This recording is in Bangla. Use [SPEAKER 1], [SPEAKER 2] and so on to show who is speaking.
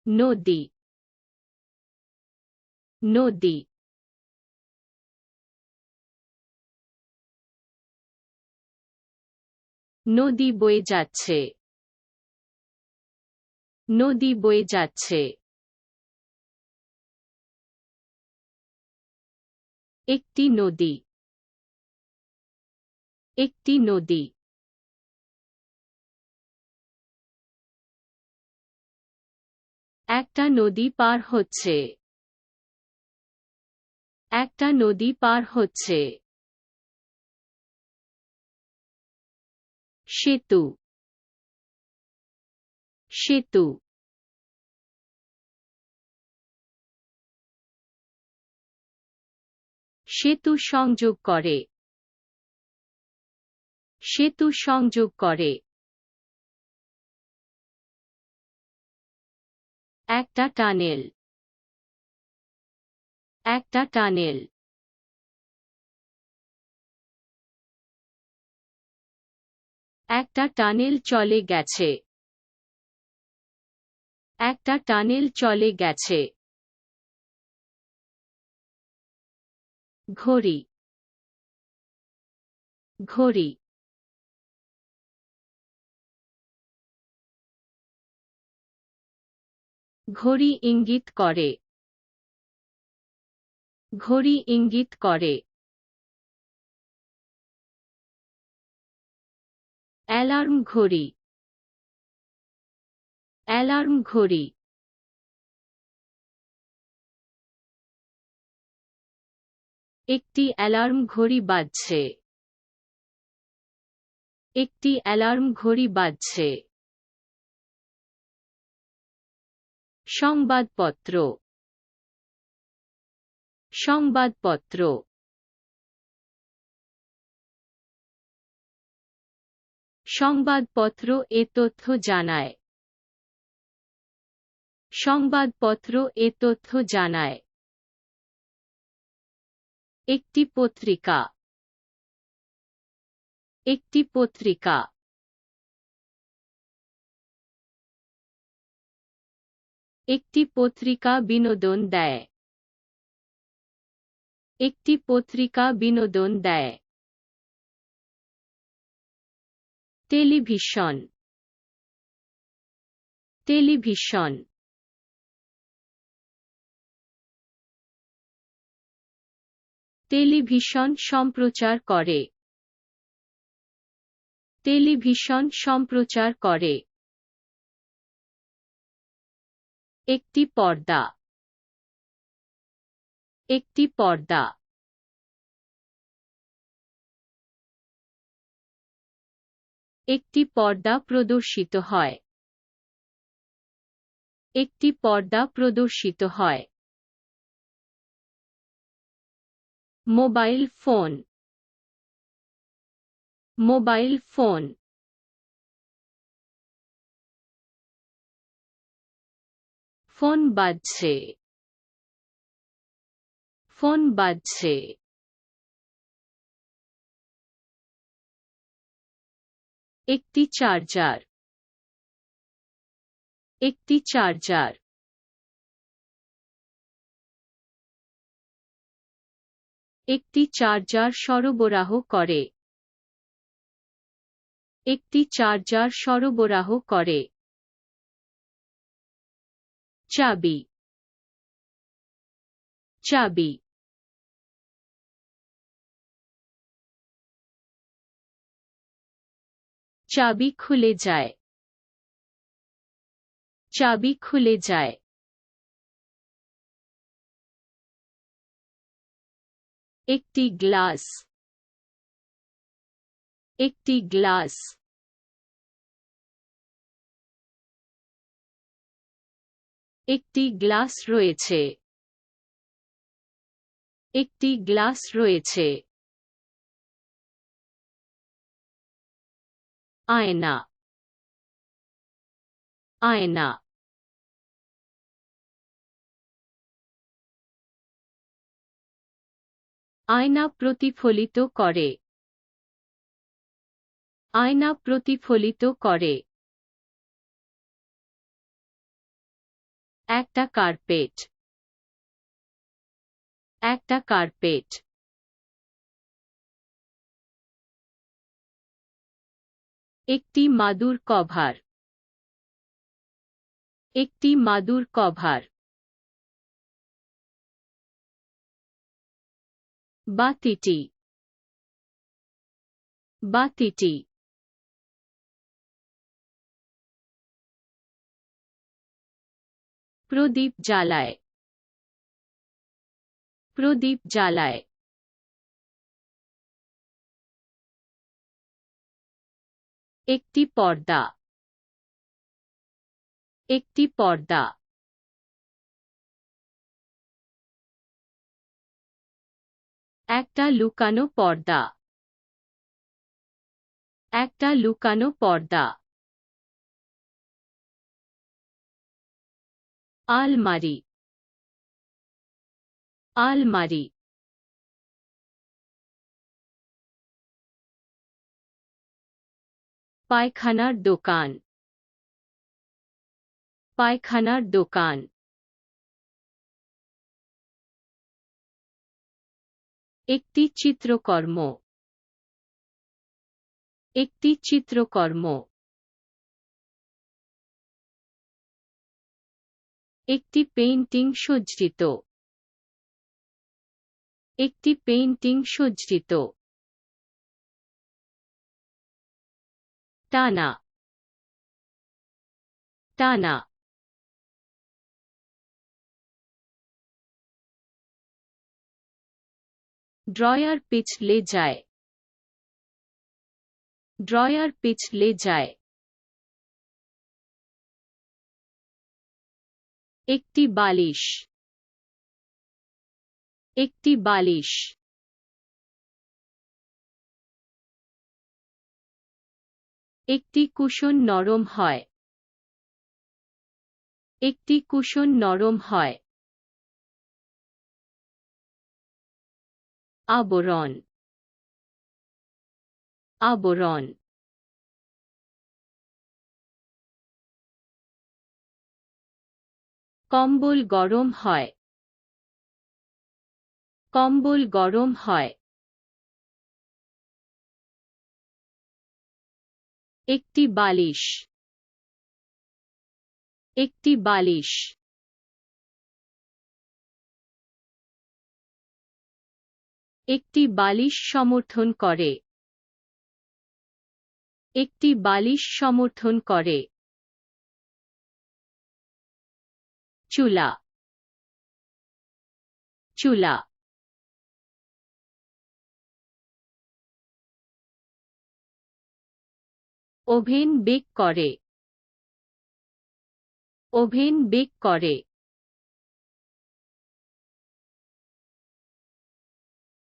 [SPEAKER 1] নদী নদী নদী বয়ে যাচ্ছে নদী বয়ে যাচ্ছে একটি নদী একটি নদী একটা নদী পার হচ্ছে একটা নদী পার হচ্ছে সেতু সেতু সেতু সংযোগ করে সেতু সংযোগ করে একটা টানেল একটা টানেল একটা টানেল চলে গেছে একটা টানেল চলে গেছে ঘড়ি ঘড়ি ঘড়ি ইঙ্গিত করে ঘড়ি ইঙ্গিত করে অ্যালার্ম ঘড়ি অ্যালার্ম ঘড়ি একটি অ্যালার্ম ঘড়ি বাজছে একটি অ্যালার্ম ঘড়ি বাজছে সংবাদপত্র সংবাদপত্র সংবাদপত্র এ তথ্য জানায় সংবাদপত্র এ তথ্য জানায় একটি পত্রিকা একটি পত্রিকা একটি পত্রিকা বিনোদন দেয় একটি পত্রিকা বিনোদন দেয় টেলিভিশন টেলিভিশন টেলিভিশন সম্প্রচার করে টেলিভিশন সম্প্রচার করে একটি পর্দা একটি পর্দা একটি পর্দা প্রদর্শিত হয় একটি পর্দা প্রদর্শিত হয় mobile phone mobile phone phone বাজছে ফোন বাজছে একটি চার্জার একটি চার্জার একটি চার্জার সরবরাহ করে একটি চার্জার সরবরাহ করে চাবি চাবি চাবি খুলে যায় চাবি খুলে যায় একটি গ্লাস একটি গ্লাস একটি গ্লাস রয়েছে একটি গ্লাস রয়েছে আয়না আয়না আয়না প্রতিফলিত করে আয়না প্রতিফলিত করে একটা কার্পেট, একটা কার্পেট। একটি মাদুর কভার, একটি মাদুর কভার। বাতিটি, বাতিটি। প্রদীপ জ্বালায়, প্রদীপ জ্বালায়। একটি পর্দা, একটি পর্দা। একটা লুকানো পর্দা, একটা লুকানো পর্দা। আলমারি, আলমারি। পায়খানার দোকান, পায়খানার দোকান। একটি চিত্রকর্ম, একটি চিত্রকর্ম। একটি পেইন্টিং সজ্জিত, একটি পেইন্টিং সজ্জিত। টানা, টানা। ড্রয়ার পিছলে যায়, ড্রয়ার পিছলে যায়। একটি বালিশ, একটি বালিশ। একটি কুশন নরম হয়, একটি কুশন নরম হয়। আবরণ, আবরণ। কম্বল গরম হয়, কম্বল গরম হয়। একটি বালিশ, একটি বালিশ। একটি বালিশ সমর্থন করে, একটি বালিশ সমর্থন করে। চুলা, চুলা। ওভেন বেক করে, ওভেন বেক করে।